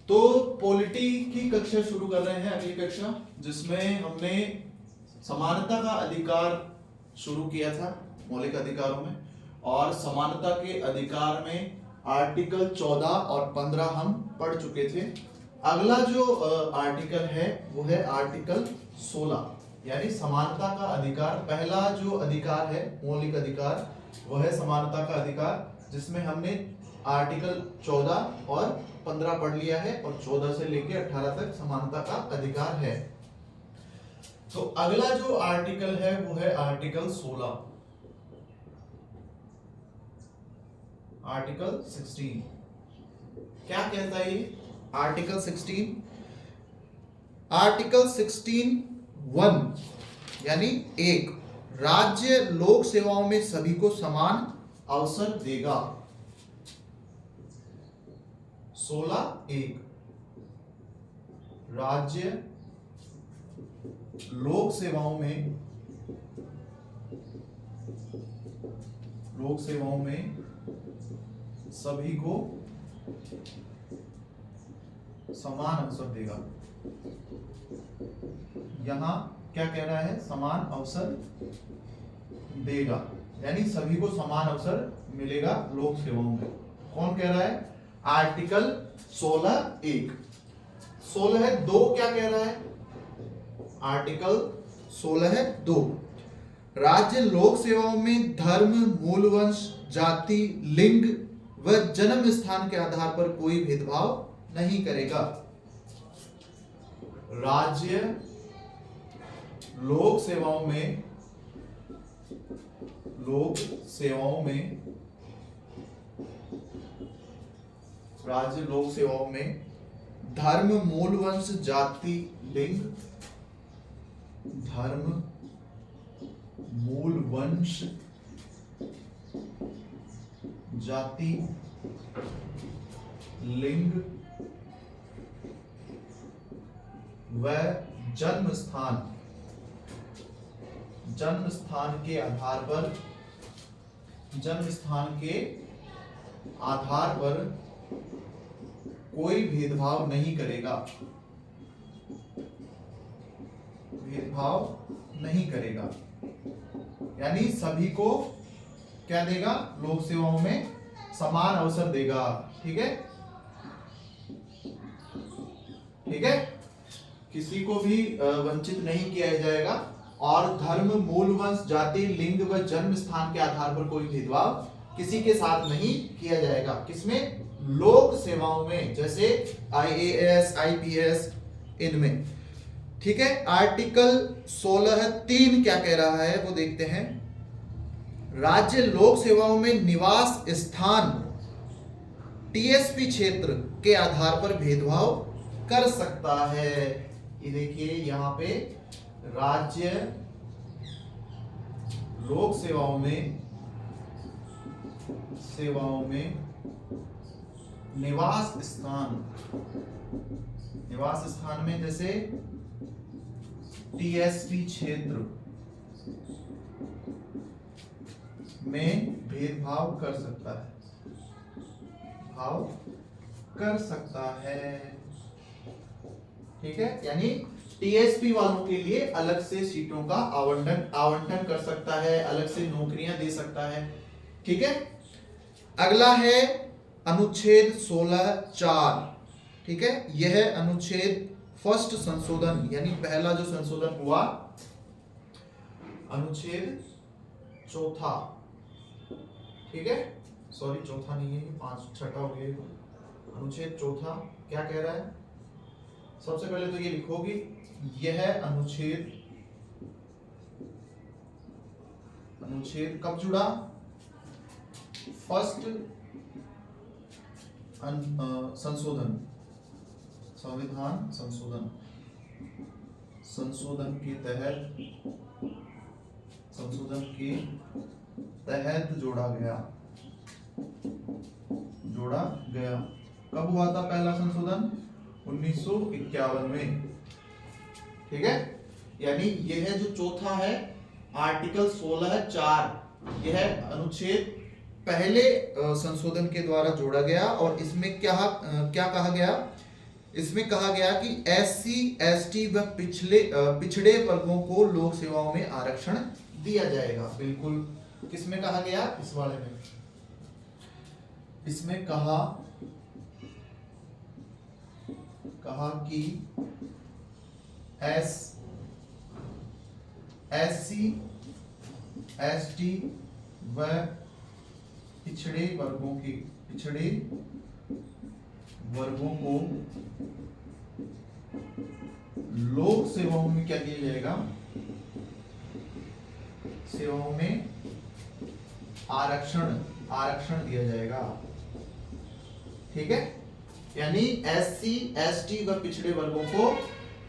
तो पॉलिटी की कक्षा शुरू कर रहे हैं, अगली कक्षा, जिसमें हमने समानता का अधिकार शुरू किया था मौलिक अधिकारों में, और समानता के अधिकार में आर्टिकल 14 और 15 हम पढ़ चुके थे। अगला जो आर्टिकल है वो है आर्टिकल 16, यानी समानता का अधिकार। पहला जो अधिकार है मौलिक अधिकार वो है समानता का अधिकार, जिसमें हमने आर्टिकल 14 और 15 पढ़ लिया है, और 14 से लेकर 18 तक समानता का अधिकार है। तो अगला जो आर्टिकल है वो है आर्टिकल 16, आर्टिकल 16। क्या कहता है ये आर्टिकल 16? आर्टिकल 16(1) यानी 1, राज्य लोक सेवाओं में सभी को समान अवसर देगा। 16(1) राज्य लोक सेवाओं में सभी को समान अवसर देगा। यहां क्या कह रहा है? समान अवसर देगा, यानी सभी को समान अवसर मिलेगा लोक सेवाओं में। कौन कह रहा है? आर्टिकल 16(1). 16(2) क्या कह रहा है? आर्टिकल 16(2) राज्य लोक सेवाओं में धर्म, मूल वंश, जाति, लिंग व जन्म स्थान के आधार पर कोई भेदभाव नहीं करेगा। राज्य लोक सेवाओं में धर्म, मूल वंश, जाति, लिंग, धर्म, मूल वंश, जाति, लिंग व जन्म स्थान के आधार पर कोई भेदभाव नहीं करेगा। यानी सभी को क्या देगा? लोक सेवाओं में समान अवसर देगा। ठीक है, किसी को भी वंचित नहीं किया जाएगा, और धर्म, मूल वंश, जाति, लिंग व जन्म स्थान के आधार पर कोई भेदभाव किसी के साथ नहीं किया जाएगा। किसमें? लोक सेवाओं में, जैसे IAS, IPS, इनमें। ठीक है। आर्टिकल 16(3) क्या कह रहा है वो देखते हैं। राज्य लोक सेवाओं में निवास स्थान TSP क्षेत्र के आधार पर भेदभाव कर सकता है। ये देखिए यहां पे राज्य लोक सेवाओं में निवास स्थान में जैसे TSP क्षेत्र में भेदभाव कर सकता है। ठीक है, यानी TSP वालों के लिए अलग से सीटों का आवंटन कर सकता है, अलग से नौकरियां दे सकता है। ठीक है। अगला है अनुच्छेद 16(4). ठीक है, यह अनुच्छेद फर्स्ट संशोधन, यानी पहला जो संशोधन हुआ, अनुच्छेद 4। ठीक है, सॉरी, चौथा नहीं है, 6 हो गया। अनुच्छेद 4 क्या कह रहा है? सबसे पहले तो ये लिखोगे, यह अनुच्छेद कब जुड़ा? फर्स्ट संशोधन, संविधान संशोधन के तहत जोड़ा गया। कब हुआ था पहला संशोधन? 1951 में। ठीक है, यानी यह जो चौथा है आर्टिकल 16(4), यह अनुच्छेद पहले संशोधन के द्वारा जोड़ा गया, और इसमें क्या कहा गया इसमें कहा गया कि SC ST व पिछड़े वर्गों को लोक सेवाओं में आरक्षण दिया जाएगा। बिल्कुल, किसमें कहा गया, इस वाले में, इसमें कहा कि SC ST व पिछड़े वर्गों को लोक सेवाओं में क्या दिया जाएगा, सेवाओं में आरक्षण दिया जाएगा। ठीक है, यानी SC ST व पिछड़े वर्गों को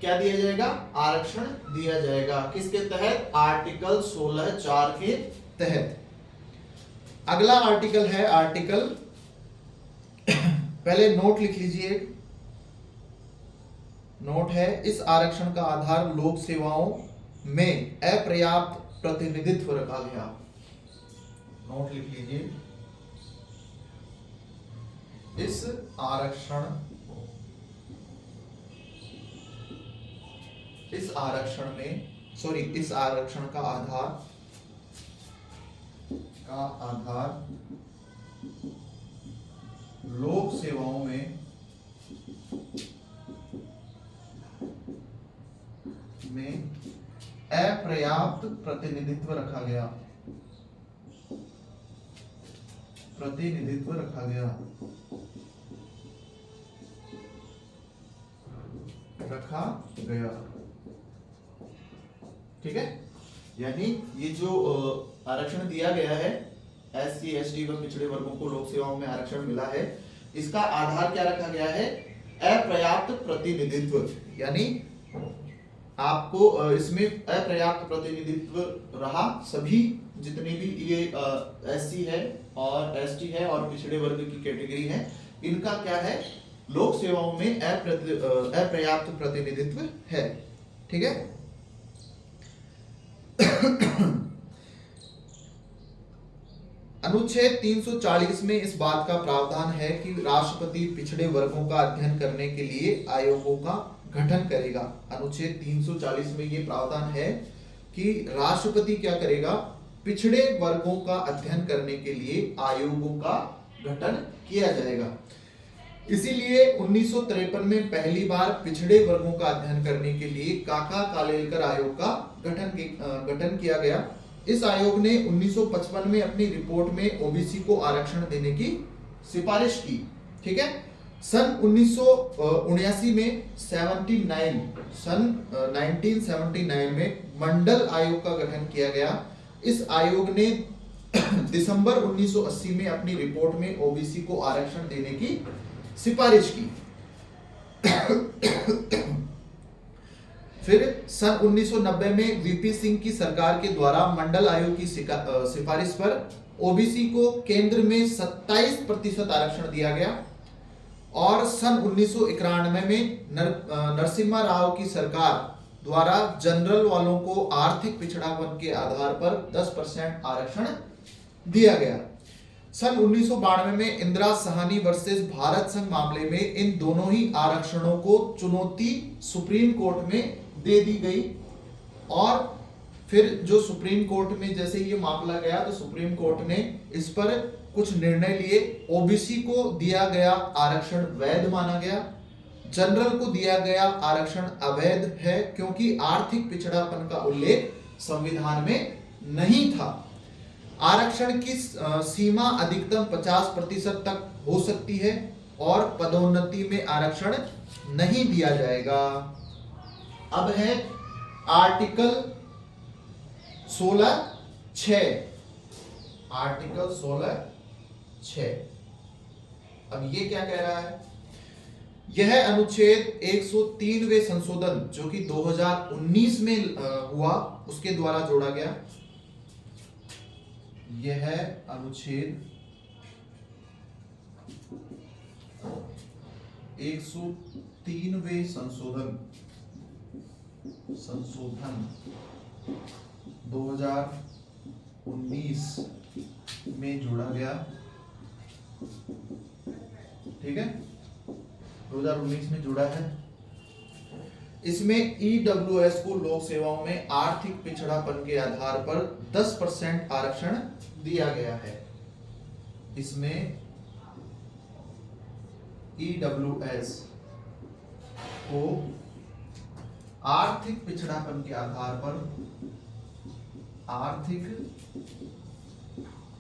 क्या दिया जाएगा, आरक्षण दिया जाएगा। किसके तहत, आर्टिकल 16(4) के तहत। अगला आर्टिकल है आर्टिकल, पहले नोट लिख लीजिए, नोट है, इस आरक्षण का आधार लोक सेवाओं में अपर्याप्त प्रतिनिधित्व रखा गया। नोट लिख लीजिए, इस आरक्षण का आधार लोक सेवाओं में अपर्याप्त प्रतिनिधित्व रखा गया। ठीक है, यानी ये जो आरक्षण दिया गया है, SC ST व पिछड़े वर्गों को लोक सेवाओं में आरक्षण मिला है, इसका आधार क्या रखा गया है, अपर्याप्त प्रतिनिधित्व। यानी आपको इसमें अपर्याप्त प्रतिनिधित्व रहा, सभी जितने भी ये SC है और ST है और पिछड़े वर्ग की कैटेगरी है, इनका क्या है, लोक सेवाओं में अपर्याप्त प्रतिनिधित्व है। ठीक है, अनुच्छेद 340 में इस बात का प्रावधान है कि राष्ट्रपति पिछड़े वर्गों का अध्ययन करने के लिए आयोगों का गठन करेगा। अनुच्छेद 340 में ये प्रावधान है कि राष्ट्रपति क्या करेगा, पिछड़े वर्गों का अध्ययन करने के लिए आयोगों का गठन किया जाएगा। इसीलिए 1953 में पहली बार पिछड़े वर्गों का अध्ययन करने के लिए काका कालेलकर आयोग का गठन किया गया। इस आयोग ने 1955 में अपनी रिपोर्ट में ओबीसी को आरक्षण देने की सिफारिश की। ठीक है, सन 1979 में 1979 में मंडल आयोग का गठन किया गया। इस आयोग ने दिसंबर 1980 में अपनी रिपोर्ट में ओबीसी को आरक्षण देने की सिफारिश की। फिर सन 1990 में वीपी सिंह की सरकार के द्वारा मंडल आयोग की सिफारिश पर ओबीसी को केंद्र में 27% आरक्षण दिया गया और सन 1991 में नरसिम्हा राव की सरकार द्वारा जनरल वालों को आर्थिक पिछड़ापन के आधार पर 10% आरक्षण दिया गया। सन 1992 में इंदिरा साहनी वर्सेस भारत संघ मामले में इन दोनों ही आरक्षणों को चुनौती सुप्रीम कोर्ट में दे दी गई और फिर जो सुप्रीम कोर्ट में जैसे ये मामला गया तो सुप्रीम कोर्ट ने इस पर कुछ निर्णय लिए। ओबीसी को दिया गया आरक्षण वैध माना गया, जनरल को दिया गया आरक्षण अवैध है क्योंकि आर्थिक पिछड़ापन का उल्लेख संविधान में नहीं था। आरक्षण की सीमा अधिकतम 50% तक हो सकती है और पदोन्नति में आरक्षण नहीं दिया जाएगा। अब है आर्टिकल 16(6). आर्टिकल 16(6) अब ये क्या कह रहा है, यह अनुच्छेद 103वें संशोधन जो कि 2019 में हुआ उसके द्वारा जोड़ा गया। यह अनुच्छेद 103वें संशोधन 2019 में जोड़ा गया। ठीक है, 2019 में जुड़ा है। इसमें ईडब्ल्यूएस को लोक सेवाओं में आर्थिक पिछड़ापन के आधार पर 10% आरक्षण दिया गया है। इसमें ईडब्ल्यूएस को आर्थिक पिछड़ापन के आधार पर, आर्थिक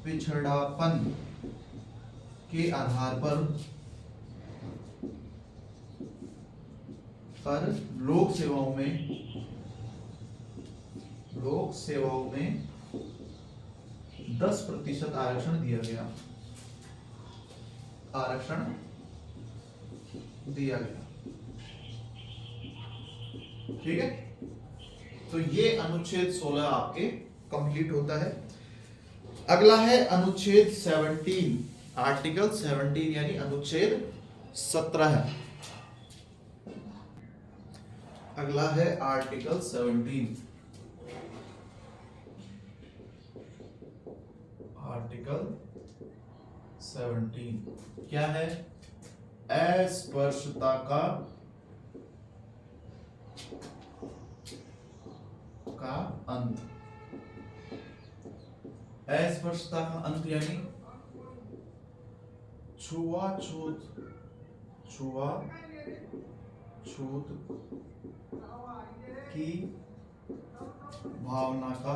पिछड़ापन के आधार पर लोक सेवाओं में 10% आरक्षण दिया गया, ठीक है। तो ये अनुच्छेद 16 आपके कंप्लीट होता है। अगला है अनुच्छेद 17, आर्टिकल 17 यानी अनुच्छेद 17। अगला है आर्टिकल 17। आर्टिकल 17 क्या है? अस्पृश्यता का अंत। अस्पृश्यता का अंत यानी छुआछूत की भावना का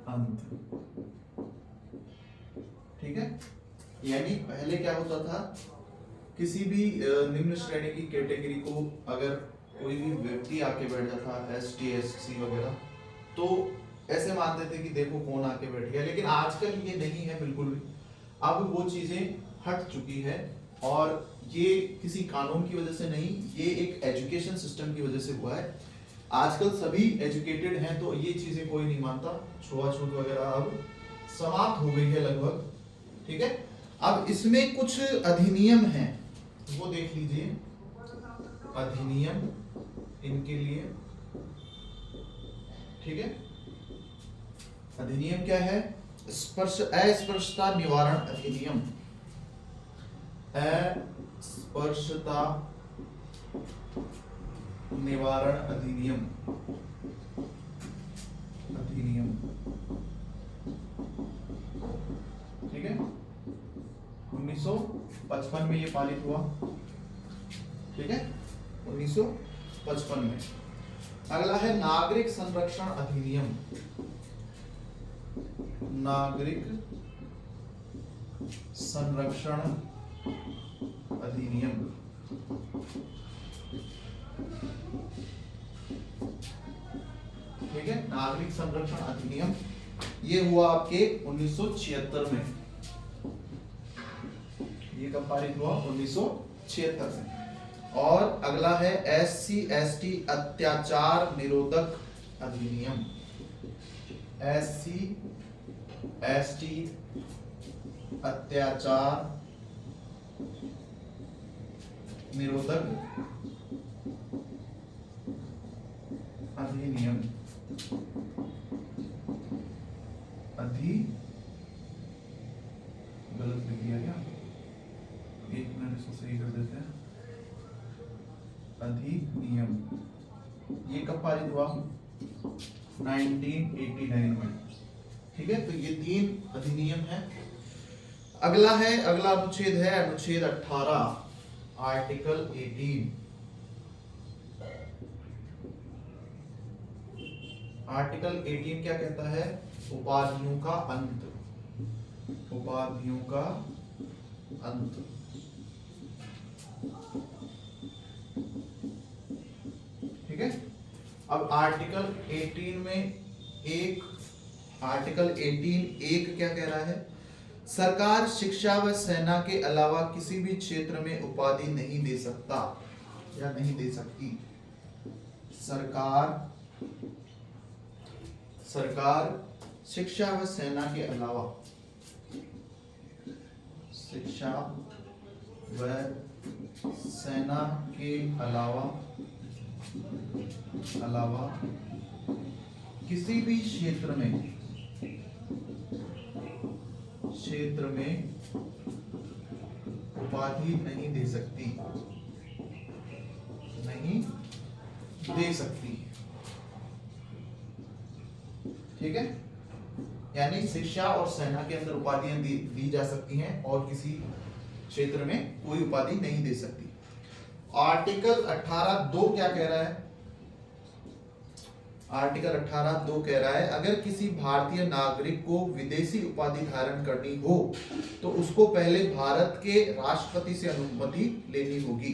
अंत, ठीक है। यानी पहले क्या होता था, किसी भी निम्न श्रेणी की कैटेगरी को अगर कोई भी व्यक्ति आके बैठ जाता, ST SC वगैरह, तो ऐसे मानते थे कि देखो कौन आके बैठ गया। लेकिन आजकल ये नहीं है बिल्कुल भी। अब वो चीजें हट चुकी है और ये किसी कानून की वजह से नहीं, ये एक एजुकेशन सिस्टम की वजह से हुआ है। आजकल सभी एजुकेटेड हैं तो ये चीजें कोई नहीं मानता। छुआछूत वगैरह अब समाप्त हो गई है लगभग, ठीक है। अब इसमें कुछ अधिनियम हैं, वो देख लीजिए। अधिनियम इनके लिए, ठीक है। अधिनियम क्या है? अस्पृश्यता निवारण अधिनियम। अस्पृश्यता निवारण अधिनियम, ठीक है। 1955 में ये पारित हुआ, ठीक है, 1955 में। अगला है नागरिक संरक्षण अधिनियम। नागरिक संरक्षण अधिनियम, ठीक है। नागरिक संरक्षण अधिनियम ये हुआ आपके 1976 में। ये कब पारित हुआ? 1976 में। और अगला है SC ST अत्याचार निरोधक अधिनियम। SC ST अत्याचार निरोधक अधिनियम। गलत लिख दिया क्या? एक मिनट, इसको सही कर देते हैं। अधिनियम ये कब पारित हुआ? 1989 में, ठीक है। तो ये 3 अधिनियम है। अगला अनुच्छेद है अनुच्छेद 18, आर्टिकल 18। आर्टिकल 18 क्या कहता है? उपाधियों का अंत। उपाधियों का अंत, ठीक है। अब आर्टिकल 18 में आर्टिकल 18 क्या कह रहा है? सरकार शिक्षा व सेना के अलावा किसी भी क्षेत्र में उपाधि नहीं दे सकता या नहीं दे सकती। सरकार शिक्षा व सेना के अलावा, शिक्षा व सेना के अलावा किसी भी क्षेत्र में क्षेत्र में उपाधि नहीं दे सकती, नहीं दे सकती। ठीक है, यानी शिक्षा और सेना के अंदर उपाधियां दी जा सकती हैं और किसी क्षेत्र में कोई उपाधि नहीं दे सकती। आर्टिकल 18(2) क्या कह रहा है? आर्टिकल 18(2) कह रहा है अगर किसी भारतीय नागरिक को विदेशी उपाधि धारण करनी हो तो उसको पहले भारत के राष्ट्रपति से अनुमति लेनी होगी।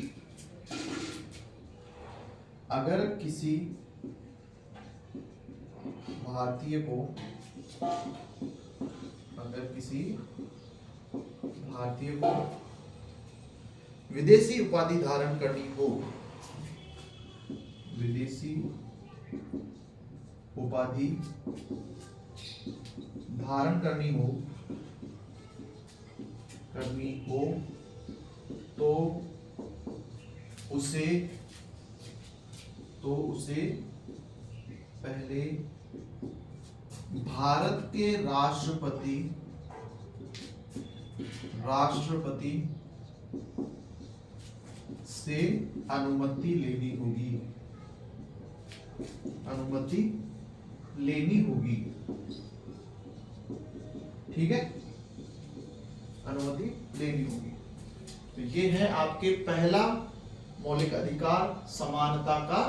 अगर किसी भारतीय को विदेशी उपाधि धारण करनी हो, विदेशी उपाधि धारण करनी हो तो उसे पहले भारत के राष्ट्रपति से अनुमति लेनी होगी। ठीक है, अनुमति लेनी होगी। तो ये है आपके पहला मौलिक अधिकार, समानता का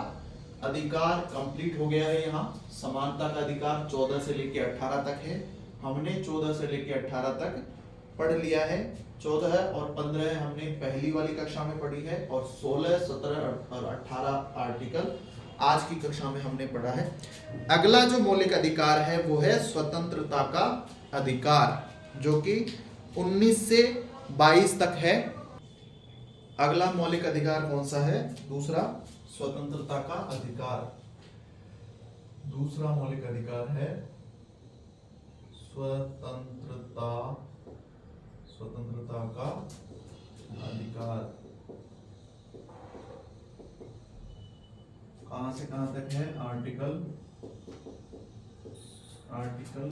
अधिकार कंप्लीट हो गया है। यहाँ समानता का अधिकार 14 से लेकर 18 तक है। हमने 14 से लेकर 18 तक पढ़ लिया है। 14 और 15 हमने पहली वाली कक्षा में पढ़ी है और 16, 17 और 18 आर्टिकल आज की कक्षा में हमने पढ़ा है। अगला जो मौलिक अधिकार है वो है स्वतंत्रता का अधिकार, जो कि 19 से 22 तक है। अगला मौलिक अधिकार कौन सा है? दूसरा, स्वतंत्रता का अधिकार। दूसरा मौलिक अधिकार है स्वतंत्रता का अधिकार। कहां से कहां तक है? आर्टिकल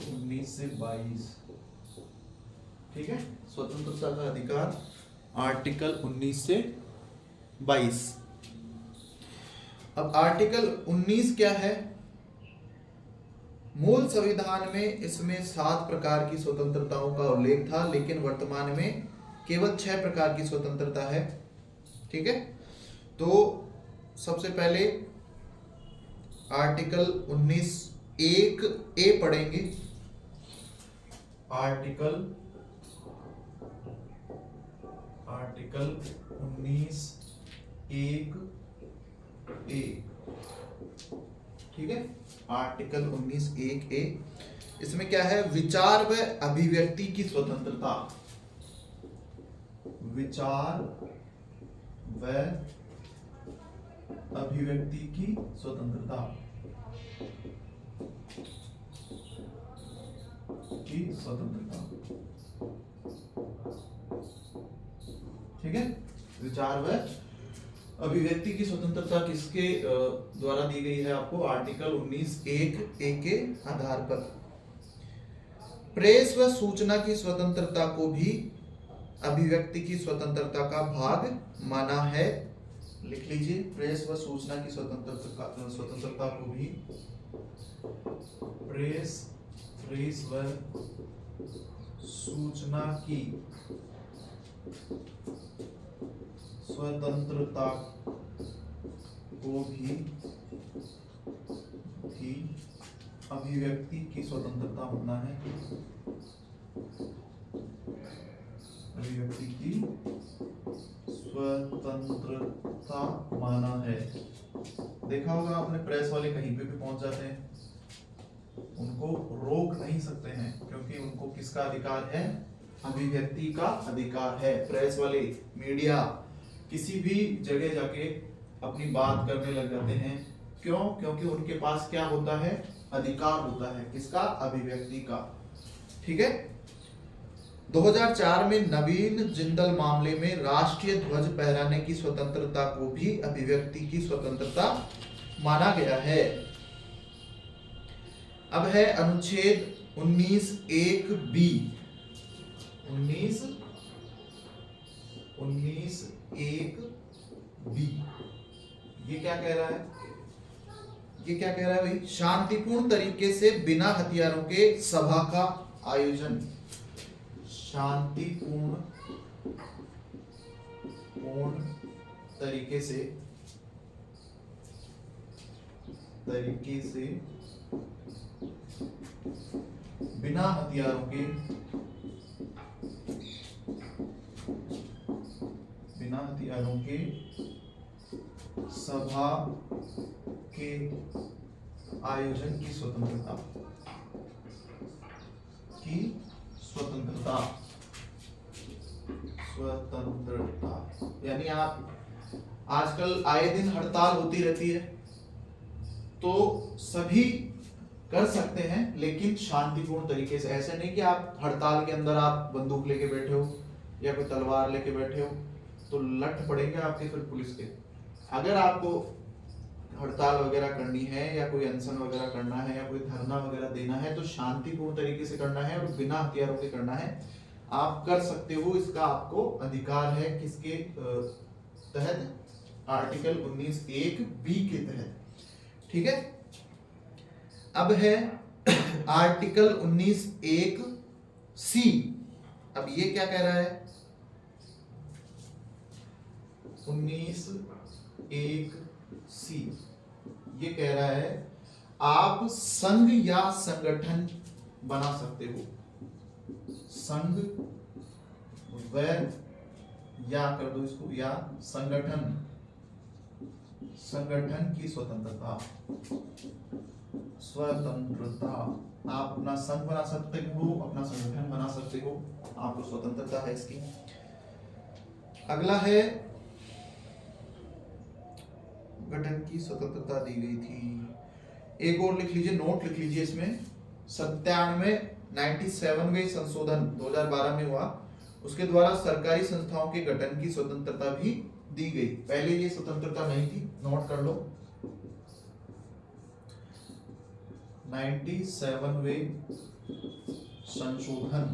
19 से 22। ठीक है, स्वतंत्रता का अधिकार आर्टिकल 19 से 22। अब आर्टिकल 19 क्या है? मूल संविधान में इसमें 7 प्रकार की स्वतंत्रताओं का उल्लेख था, लेकिन वर्तमान में केवल 6 प्रकार की स्वतंत्रता है। ठीक है, तो सबसे पहले आर्टिकल 19(1)(a) पढ़ेंगे। Article 19(1)(a). ठीक है, आर्टिकल 19(1)(a) इसमें क्या है? विचार व अभिव्यक्ति की स्वतंत्रता। विचार व अभिव्यक्ति की स्वतंत्रता ठीक है, विचार व अभिव्यक्ति की स्वतंत्रता किसके द्वारा दी गई है आपको? आर्टिकल 19(1)(a) के आधार पर। प्रेस व सूचना की स्वतंत्रता को भी अभिव्यक्ति की स्वतंत्रता का भाग माना है। लिख लीजिए, प्रेस व सूचना की स्वतंत्रता को भी प्रेस व सूचना की स्वतंत्रता को भी अभिव्यक्ति की स्वतंत्रता होना है। अभिव्यक्ति की स्वतंत्रता माना है। देखा होगा आपने, प्रेस वाले कहीं पे भी पहुंच जाते हैं, उनको रोक नहीं सकते हैं, क्योंकि उनको किसका अधिकार है? अभिव्यक्ति का अधिकार है। प्रेस वाले, मीडिया किसी भी जगह जाके अपनी बात करने लग जाते हैं। क्यों? क्योंकि उनके पास क्या होता है? अधिकार होता है। किसका? अभिव्यक्ति का। ठीक है, 2004 में नवीन जिंदल मामले में राष्ट्रीय ध्वज फहराने की स्वतंत्रता को भी अभिव्यक्ति की स्वतंत्रता माना गया है। अब है अनुच्छेद 19(1)(b). 19(1)(b), ये क्या कह रहा है? ये क्या कह रहा है भाई? शांतिपूर्ण तरीके से बिना हथियारों के सभा का आयोजन, शांतिपूर्ण तरीके से बिना हथियारों के सभा के आयोजन की स्वतंत्रता यानी आप आजकल आए दिन हड़ताल होती रहती है, तो सभी कर सकते हैं लेकिन शांतिपूर्ण तरीके से। ऐसे नहीं कि आप हड़ताल के अंदर आप बंदूक लेके बैठे हो या कोई तलवार लेके बैठे हो तो लट पड़ेंगे आपके फिर पुलिस के। अगर आपको हड़ताल वगैरह करनी है या कोई अनशन वगैरह करना है या कोई धरना वगैरह देना है तो शांतिपूर्ण तरीके से करना है और बिना हथियारों के करना है। आप कर सकते हो, इसका आपको अधिकार है। किसके तहत? आर्टिकल 19(1)(b) के तहत। ठीक है। अब है आर्टिकल 19(1)(c). अब ये क्या कह रहा है? 19(1)(c) ये कह रहा है आप संघ या संगठन बना सकते हो। संघ व या कर दो इसको, या संगठन की स्वतंत्रता। आप अपना संघ बना सकते हो, अपना संगठन बना सकते हो, आपको स्वतंत्रता है इसकी। अगला है गठन की स्वतंत्रता दी गई थी। एक और लिख लीजिए, नोट लिख लीजिए इसमें। 97वें संशोधन 2012 में हुआ, उसके द्वारा सरकारी संस्थाओं के गठन की स्वतंत्रता भी दी गई। पहले ये स्वतंत्रता नहीं थी, नोट कर लो। 97वें संशोधन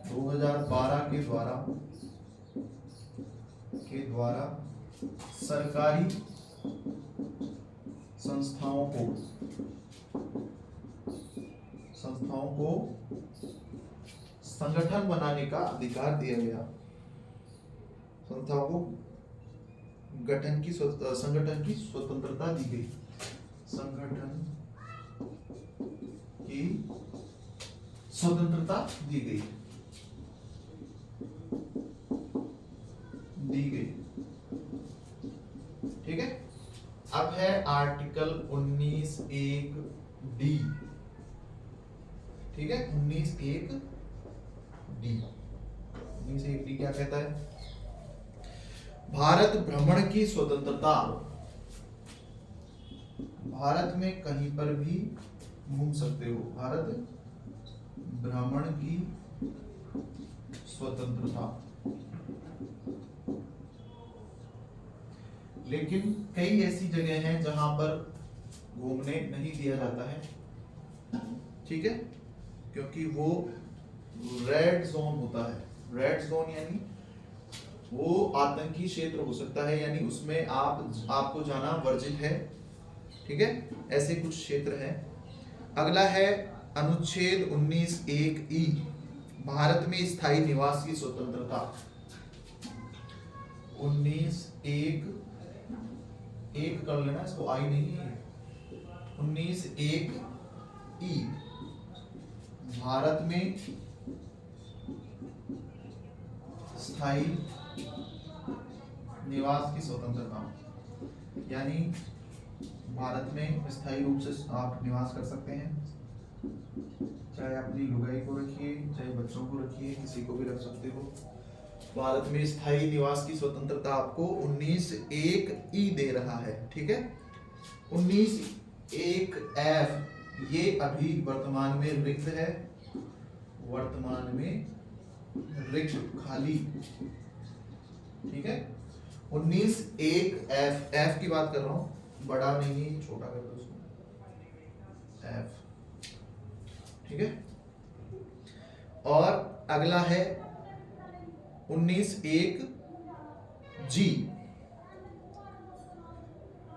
2012 के द्वारा सरकारी संस्थाओं को संगठन बनाने का अधिकार दिया गया। संस्थाओं को संगठन की स्वतंत्रता दी गई। संगठन की स्वतंत्रता दी गई। ठीक है। अब है आर्टिकल 19(1)(d). ठीक है, 19(1)(d). 19(1)(d) क्या कहता है? भारत भ्रमण की स्वतंत्रता। भारत में कहीं पर भी घूम सकते हो। भारत भ्रमण की स्वतंत्रता। लेकिन कई ऐसी जगह हैं जहां पर घूमने नहीं दिया जाता है। ठीक है, क्योंकि वो रेड जोन होता है। रेड जोन यानी वो आतंकी क्षेत्र हो सकता है, यानी उसमें आपको जाना वर्जित है। ठीक है, ऐसे कुछ क्षेत्र हैं। अगला है अनुच्छेद 19(1)(e). भारत में स्थायी निवास की स्वतंत्रता। 19(1)(1) कर लेना, इसको आई नहीं है। 19(1)(e) भारत में स्थायी निवास की स्वतंत्रता, यानी भारत में स्थायी रूप से आप निवास कर सकते हैं। चाहे अपनी लुगाई को रखिए, चाहे बच्चों को रखिए, किसी को भी रख सकते हो। भारत में स्थायी निवास की स्वतंत्रता आपको 19(1)(e) दे रहा है। ठीक है। 19(1)(f) ये अभी वर्तमान में रिक्त है। वर्तमान में रिक्त, खाली। ठीक है। 19(1)(f) F की बात कर रहा हूं, बड़ा नहीं है, छोटा कर दो उसको, F। ठीक है। और अगला है 19(1) जी,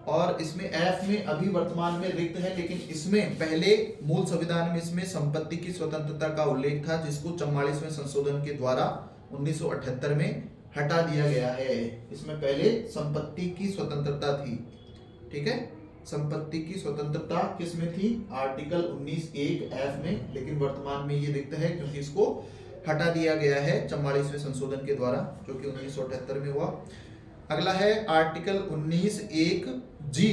और इसमें एफ में अभी वर्तमान में रिक्त है, लेकिन इसमें पहले मूल संविधान में इसमें संपत्ति की स्वतंत्रता का उल्लेख था, जिसको 44वें संशोधन के द्वारा 1978 में हटा दिया गया है। इसमें पहले संपत्ति की स्वतंत्रता थी, ठीक है, संपत्ति की स्वतंत्रता किसमें थी, आर्टिकल 19(1) एफ में, लेकिन वर्तमान में ये रिक्त है क्योंकि इसको हटा दिया गया है 44वें संशोधन के द्वारा, जो कि 1978 में हुआ। अगला है आर्टिकल 19(1) जी।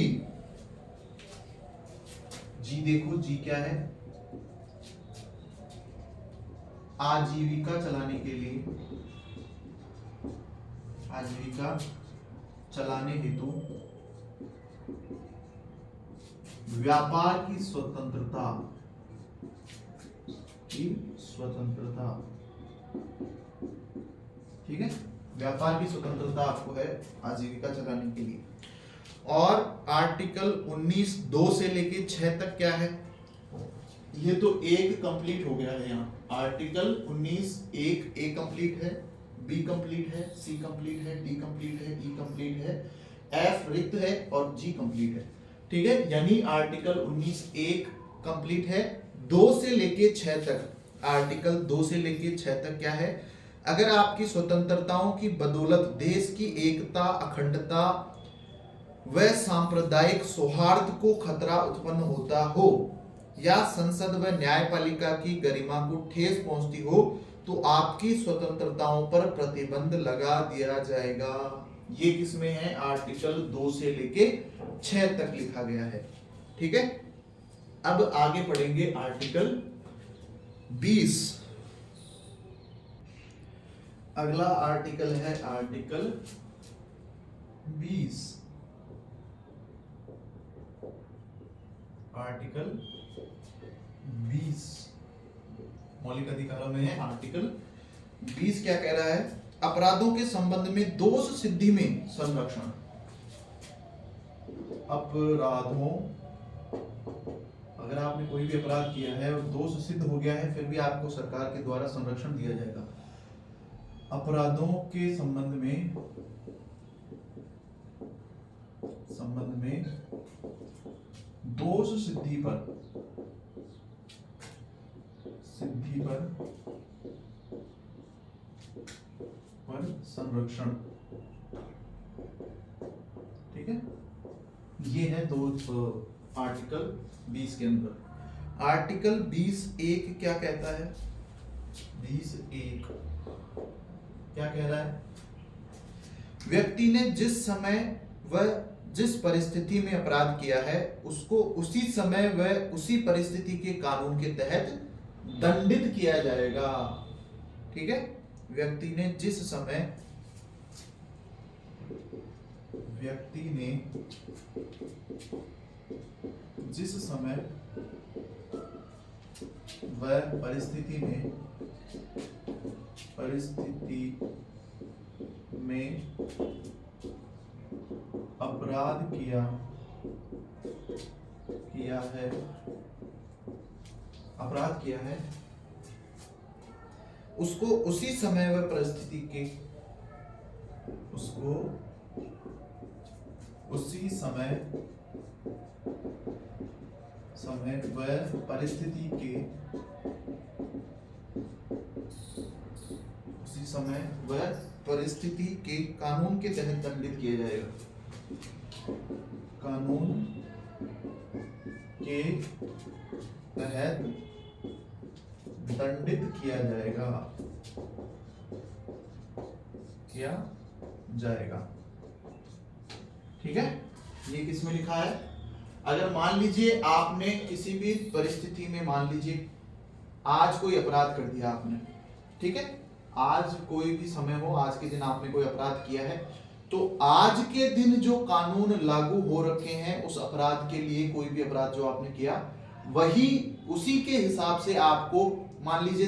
जी देखो, जी क्या है, आजीविका चलाने के लिए, आजीविका चलाने हेतु व्यापार की स्वतंत्रता, ठीक है, व्यापार की स्वतंत्रता आपको है आजीविका चलाने के लिए। और आर्टिकल 19(2) से लेके 6 तक क्या है, ये तो एक कंप्लीट हो गया है यहाँ। आर्टिकल 19(1) ए कंप्लीट है, बी कंप्लीट है, सी कंप्लीट है, डी कंप्लीट है, ई कंप्लीट है, एफ रिक्त है और जी कंप्लीट है, ठीक है। यानी आर्टिकल 19(1) कंप्लीट है। 2 से लेके 6 तक, आर्टिकल 2 से लेके 6 तक क्या है, अगर आपकी स्वतंत्रताओं की बदौलत देश की एकता, अखंडता व सांप्रदायिक सौहार्द को खतरा उत्पन्न होता हो या संसद व न्यायपालिका की गरिमा को ठेस पहुंचती हो, तो आपकी स्वतंत्रताओं पर प्रतिबंध लगा दिया जाएगा। ये किसमें है, आर्टिकल 2 से लेके 6 तक लिखा गया है, ठीक है। अब आगे पढ़ेंगे आर्टिकल 20। अगला आर्टिकल है आर्टिकल 20। आर्टिकल 20 मौलिक अधिकारों में है। आर्टिकल 20 क्या कह रहा है, अपराधों के संबंध में दोष सिद्धि में संरक्षण। अपराधों, अगर आपने कोई भी अपराध किया है और दोष सिद्ध हो गया है, फिर भी आपको सरकार के द्वारा संरक्षण दिया जाएगा। अपराधों के संबंध में दोष सिद्धि पर संरक्षण, ठीक है। ये है दो आर्टिकल 20 के अंदर। आर्टिकल 20(1) क्या कहता है, 20(1) क्या कह रहा है, व्यक्ति ने जिस समय व जिस परिस्थिति में अपराध किया है, उसको उसी समय व उसी परिस्थिति के कानून के तहत दंडित किया जाएगा, ठीक है। व्यक्ति ने जिस समय व परिस्थिति में अपराध किया है, उसको उसी समय व परिस्थिति के कानून के तहत दंडित किया जाएगा, कानून के तहत दंडित किया जाएगा, ठीक है। ये किसमें लिखा है, अगर मान लीजिए आपने किसी भी परिस्थिति में, मान लीजिए आज कोई अपराध कर दिया आपने, ठीक है, आज कोई भी समय हो, आज के दिन आपने कोई अपराध किया है, तो आज के दिन जो कानून लागू हो रखे हैं उस अपराध के लिए, कोई भी अपराध जो आपने किया, वही उसी के हिसाब से आपको, मान लीजिए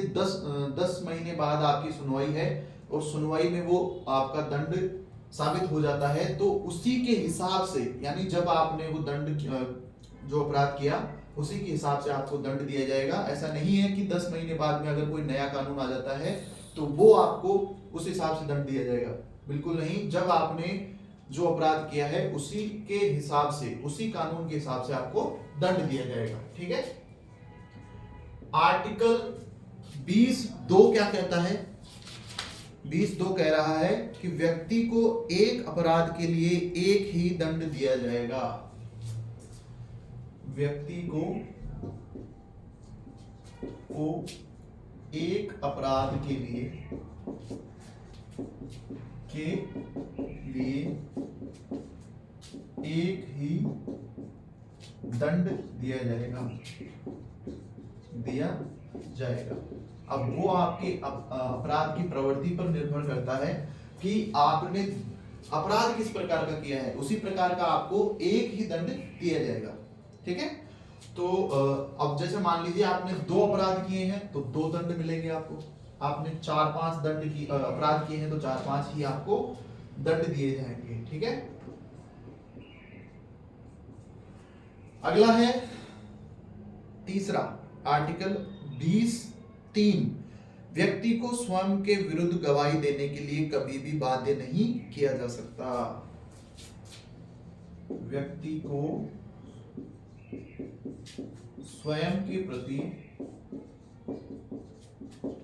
10 महीने बाद आपकी सुनवाई है और सुनवाई में वो आपका दंड साबित हो जाता है, तो उसी के हिसाब से, यानी जब आपने वो दंड जो अपराध किया उसी के हिसाब से आपको दंड दिया जाएगा। ऐसा नहीं है कि 10 महीने बाद में अगर कोई नया कानून आ जाता है तो वो आपको उस हिसाब से दंड दिया जाएगा, बिल्कुल नहीं। जब आपने जो अपराध किया है उसी के हिसाब से, उसी कानून के हिसाब से आपको दंड दिया जाएगा, ठीक है। आर्टिकल 20(2) क्या कहता है? 20(2) कह रहा है कि व्यक्ति को एक अपराध के लिए एक ही दंड दिया जाएगा। व्यक्ति को एक अपराध के लिए एक ही दंड दिया जाएगा। अब वो आपके अपराध की प्रवृत्ति पर निर्भर करता है कि आपने अपराध किस प्रकार का किया है, उसी प्रकार का आपको एक ही दंड दिया जाएगा, ठीक है। तो अब जैसे मान लीजिए आपने 2 अपराध किए हैं तो 2 दंड मिलेंगे आपको। आपने 4-5 दंड की अपराध किए हैं तो 4-5 ही आपको दंड दिए जाएंगे, ठीक है। अगला है तीसरा, आर्टिकल 20(3) व्यक्ति को स्वयं के विरुद्ध गवाही देने के लिए कभी भी बाध्य नहीं किया जा सकता। व्यक्ति को स्वयं के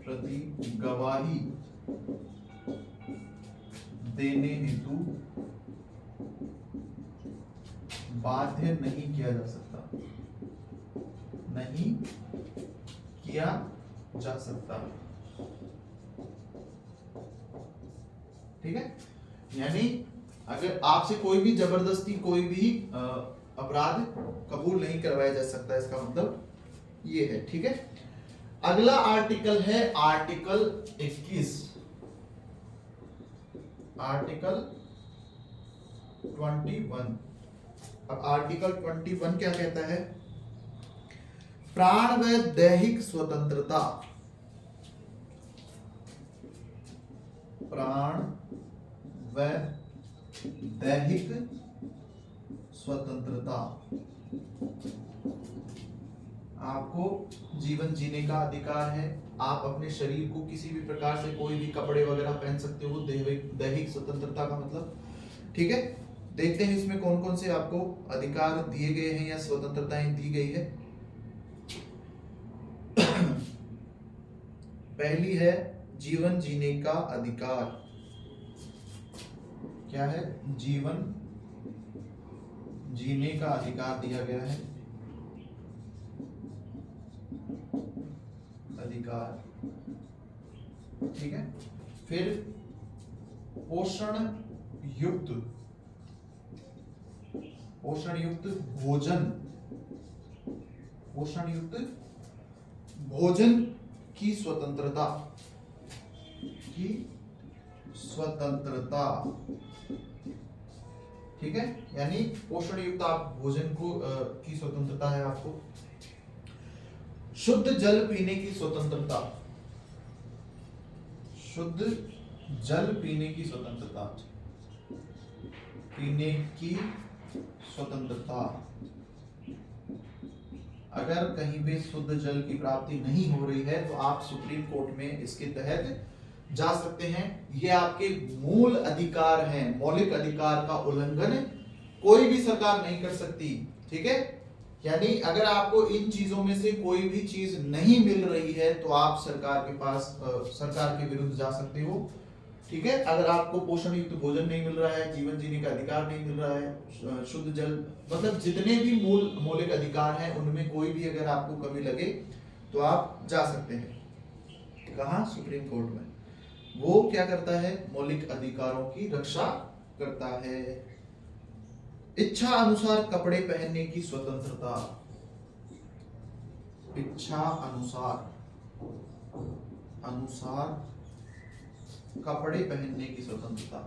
प्रति गवाही देने हेतु बाध्य नहीं किया जा सकता, नहीं किया जा सकता, ठीक है। यानी अगर आपसे कोई भी जबरदस्ती कोई भी अपराध कबूल नहीं करवाया जा सकता, इसका मतलब ये है, ठीक है। अगला आर्टिकल है आर्टिकल 21, आर्टिकल 21। अब आर्टिकल 21 क्या कहता है? प्राण व दैहिक स्वतंत्रता, प्राण व दैहिक स्वतंत्रता। आपको जीवन जीने का अधिकार है, आप अपने शरीर को किसी भी प्रकार से कोई भी कपड़े वगैरह पहन सकते हो, दैहिक स्वतंत्रता का मतलब, ठीक है। देखते हैं इसमें कौन कौन से आपको अधिकार दिए गए हैं या स्वतंत्रताएं दी गई है। पहली है जीवन जीने का अधिकार। क्या है? जीवन जीने का अधिकार दिया गया है, अधिकार, ठीक है। फिर पोषण युक्त भोजन, पोषण युक्त भोजन की स्वतंत्रता, ठीक है। यानी पोषण युक्त आप भोजन को की स्वतंत्रता है आपको। शुद्ध जल पीने की स्वतंत्रता, शुद्ध जल पीने की स्वतंत्रता, पीने की स्वतंत्रता। अगर कहीं भी शुद्ध जल की प्राप्ति नहीं हो रही है तो आप सुप्रीम कोर्ट में इसके तहत जा सकते हैं। ये आपके मूल अधिकार हैं, मौलिक अधिकार का उल्लंघन कोई भी सरकार नहीं कर सकती, ठीक है। यानी अगर आपको इन चीजों में से कोई भी चीज नहीं मिल रही है तो आप सरकार के पास सरकार के विरुद्ध जा सकते हो, ठीक है। अगर आपको पोषण युक्त भोजन नहीं मिल रहा है, जीवन जीने का अधिकार नहीं मिल रहा है, शुद्ध जल, मतलब जितने भी मौलिक अधिकार हैं उनमें कोई भी अगर आपको कमी लगे तो आप जा सकते हैं। कहाँ? सुप्रीम कोर्ट में। वो क्या करता है? मौलिक अधिकारों की रक्षा करता है। इच्छा अनुसार कपड़े पहनने की स्वतंत्रता, इच्छा अनुसार कपड़े पहनने की स्वतंत्रता,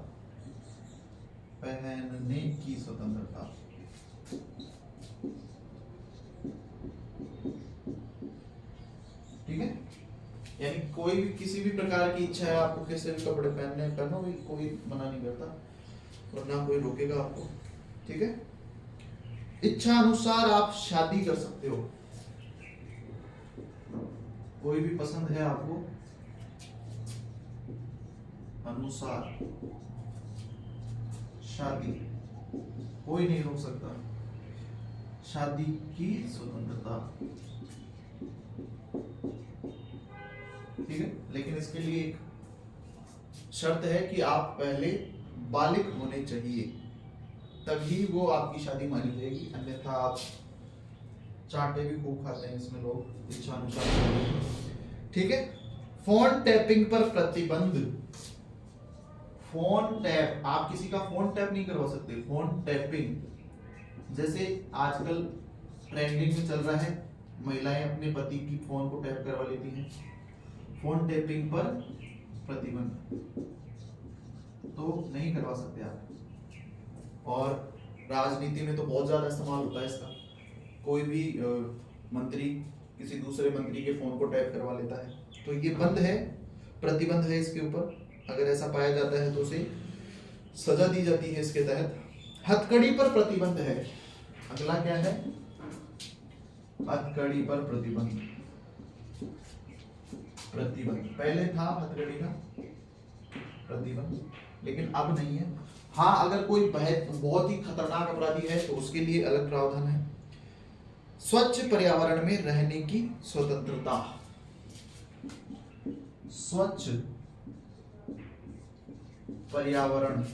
पहनने की स्वतंत्रता, ठीक है। यानी कोई भी किसी भी प्रकार की इच्छा है, आपको कैसे भी कपड़े पहनने पहनो, कोई मना नहीं करता और ना कोई रोकेगा आपको, ठीक है। इच्छा अनुसार आप शादी कर सकते हो, कोई भी पसंद है आपको अनुसार शादी, कोई नहीं रोक सकता। शादी की स्वतंत्रता, ठीक है, लेकिन इसके लिए एक शर्त है कि आप पहले बालिग होने चाहिए, तभी वो आपकी शादी मानी जाएगी, अन्यथा आप चाटे भी खूब खाते हैं इसमें लोग इच्छानुसार, ठीक है। फोन टैपिंग पर प्रतिबंध। फोन टैप, आप किसी का फोन टैप नहीं करवा सकते। फोन टैपिंग जैसे आजकल ट्रेंडिंग में चल रहा है, महिलाएं अपने पति की फोन को टैप करवा लेती हैं। फोन टैपिंग पर प्रतिबंध तो नहीं करवा सकते आप। और राजनीति में तो बहुत ज्यादा इस्तेमाल होता है इसका। कोई भी मंत्री किसी दूसरे मंत्री के फोन को टैप करवा लेता है, तो ये बंद है, प्रतिबंध है इसके ऊपर। अगर ऐसा पाया जाता है तो उसे सजा दी जाती है इसके तहत। हथकड़ी पर प्रतिबंध है। अगला क्या है? हथकड़ी पर प्रतिबंध। प्रतिबंध पहले था हथकड़ी का प्रतिबंध, लेकिन अब नहीं है। हाँ, अगर कोई बहुत ही खतरनाक अपराधी है तो उसके लिए अलग प्रावधान है। स्वच्छ पर्यावरण में रहने की स्वतंत्रता। स्वच्छ पर्यावरण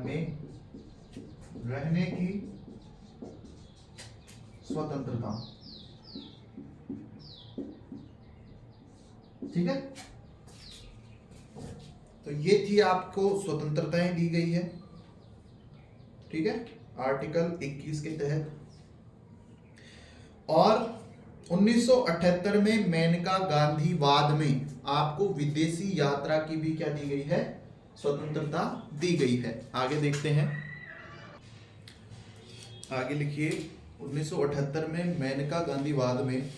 में रहने की स्वतंत्रता, ठीक है। तो ये थी आपको स्वतंत्रताएं दी गई है, ठीक है, आर्टिकल 21 के तहत। और 1978 में मेनका गांधीवाद में आपको विदेशी यात्रा की भी क्या दी गई है? स्वतंत्रता दी गई है। आगे देखते हैं, आगे लिखिए। 1978 में मेनका गांधीवाद में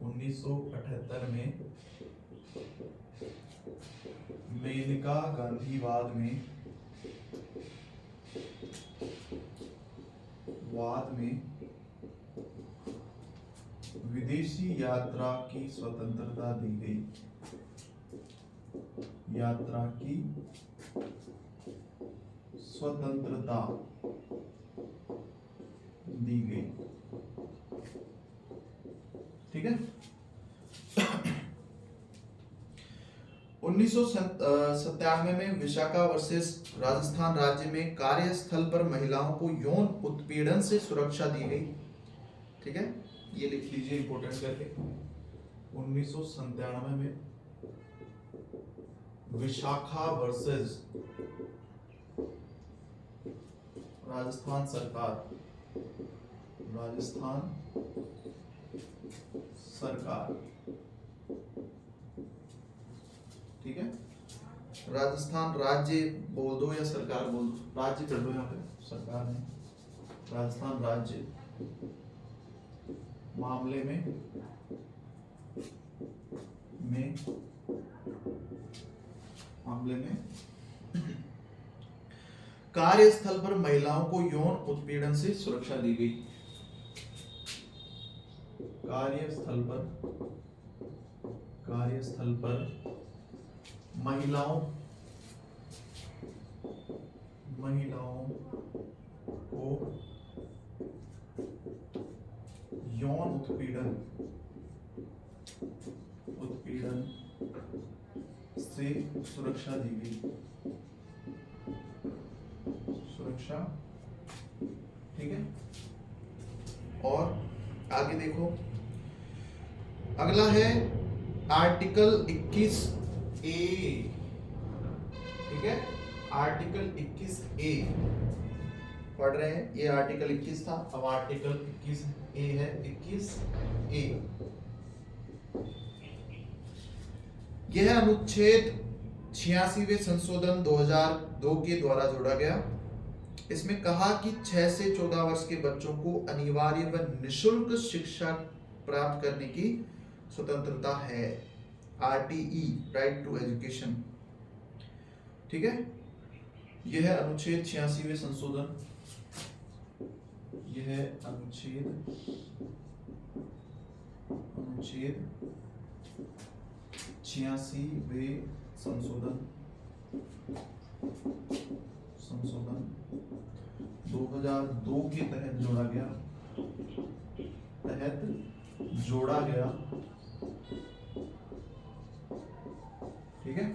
1978 में मेनका गांधीवाद में विदेशी यात्रा की स्वतंत्रता दी गई। यात्रा की स्वतंत्रता दी गई, ठीक है। 1997 में विशाखा वर्सेस राजस्थान राज्य में कार्यस्थल पर महिलाओं को यौन उत्पीड़न से सुरक्षा दी गई, ठीक है, ये लिख लीजिए इंपोर्टेंट करके। 1997 में विशाखा वर्सेस राजस्थान सरकार, ठीक है। राजस्थान राज्य बोल दो या सरकार बोल दो, राज्य कर दो यहाँ पे, सरकार नहीं। राजस्थान राज्य मामले में कार्यस्थल पर महिलाओं को यौन उत्पीड़न से सुरक्षा दी गई। कार्यस्थल पर महिलाओं को यौन उत्पीड़न से सुरक्षा दी गई। सुरक्षा, ठीक है। और आगे देखो, अगला है आर्टिकल 21A, ठीक है। आर्टिकल 21A पढ़ रहे हैं, ये आर्टिकल 21 था, अब आर्टिकल 21A है। 21A यह अनुच्छेद 86वें संशोधन 2002 के द्वारा जोड़ा गया। इसमें कहा कि 6 से 14 वर्ष के बच्चों को अनिवार्य व निःशुल्क शिक्षा प्राप्त करने की स्वतंत्रता है। RTE, राइट टू एजुकेशन, ठीक है। यह अनुच्छेद 86वें संशोधन यह है अनुच्छेद 86वें संशोधन 2002 के तहत जोड़ा गया, ठीक है,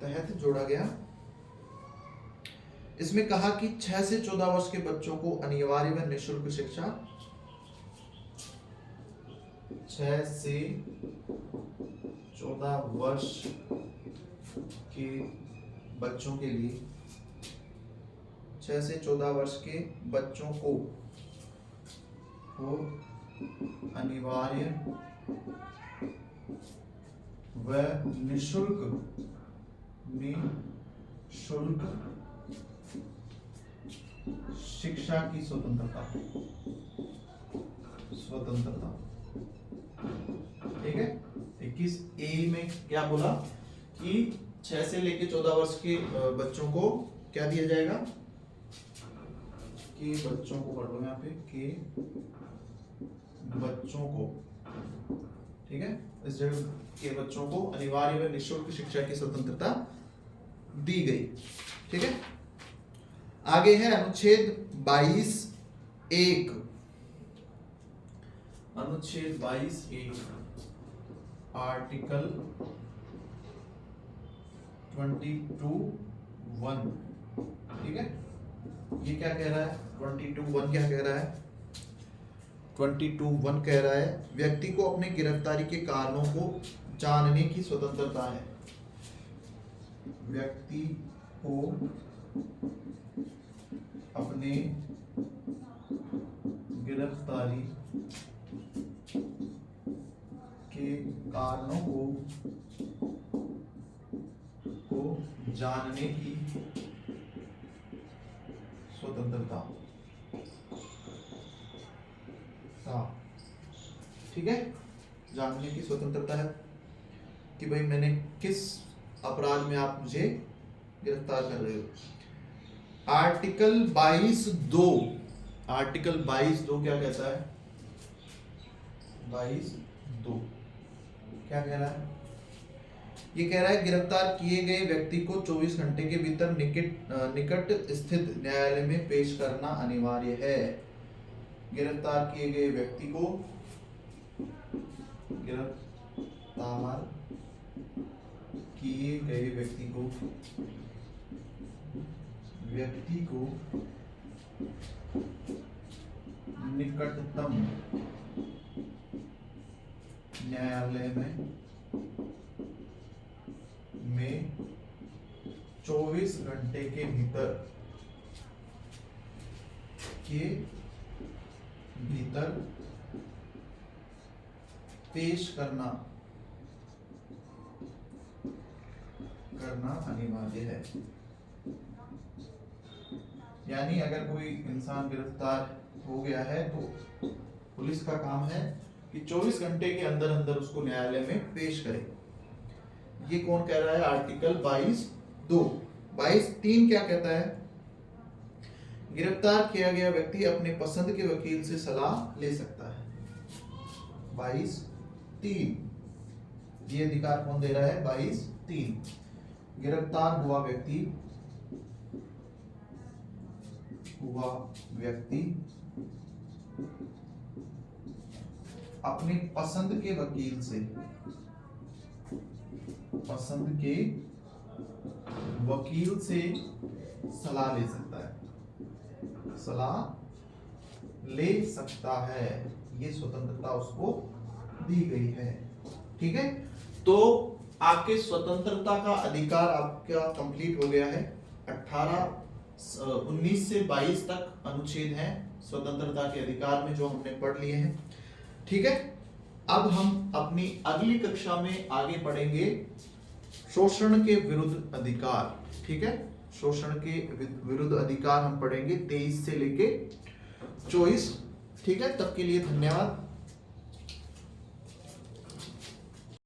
तहत जोड़ा गया। इसमें कहा कि 6 से 14 वर्ष के बच्चों को अनिवार्य व निःशुल्क शिक्षा, 6 से 14 वर्ष के बच्चों के लिए, 6 से 14 वर्ष के बच्चों को अनिवार्य व निःशुल्क शिक्षा की स्वतंत्रता, ठीक है। 21A में क्या बोला कि 6 से लेके 14 वर्ष के बच्चों को क्या दिया जाएगा, कि बच्चों को पढ़ लो यहाँ पे, कि बच्चों को, ठीक है, इस जगह के बच्चों को अनिवार्य व निःशुल्क शिक्षा की स्वतंत्रता दी गई, ठीक है। आगे है अनुच्छेद 22(1), अनुच्छेद 22(1), आर्टिकल 22(1), ठीक है। ये क्या कह रहा है, 22(1) क्या कह रहा है, 22(1) कह रहा है व्यक्ति को अपने गिरफ्तारी के कारणों को जानने की स्वतंत्रता है, व्यक्ति को अपने गिरफ्तारी के कारणों को जानने की स्वतंत्रता, ठीक है, जानने की स्वतंत्रता है कि भाई मैंने किस अपराध में आप मुझे गिरफ्तार कर रहे हो। आर्टिकल 22(2), आर्टिकल 22(2) क्या कहता है, 22(2) क्या कह रहा है, ये कह रहा है गिरफ्तार किए गए व्यक्ति को 24 घंटे के भीतर निकट स्थित न्यायालय में पेश करना अनिवार्य है। गिरफ्तार किए गए व्यक्ति को 'निकटतम न्यायालय में 24 घंटे के भीतर पेश करना अनिवार्य है। यानी अगर कोई इंसान गिरफ्तार हो गया है तो पुलिस का काम है कि 24 घंटे के अंदर अंदर उसको न्यायालय में पेश करे। ये कौन कह रहा है, आर्टिकल 22(2). 22(3) क्या कहता है, गिरफ्तार किया गया व्यक्ति अपने पसंद के वकील से सलाह ले सकता है। 22(3) ये अधिकार कौन दे रहा है, 22(3). गिरफ्तार हुआ व्यक्ति अपने पसंद के वकील से सलाह ले सकता है, ये स्वतंत्रता उसको दी गई है, ठीक है। तो आपके स्वतंत्रता का अधिकार आपका कंप्लीट हो गया है। 19 से 22 तक अनुच्छेद हैं स्वतंत्रता के अधिकार में, जो हमने पढ़ लिए हैं, ठीक है। अब हम अपनी अगली कक्षा में आगे पढ़ेंगे शोषण के विरुद्ध अधिकार, ठीक है। शोषण के विरुद्ध अधिकार हम पढ़ेंगे 23 से लेके 24, ठीक है। तब के लिए धन्यवाद।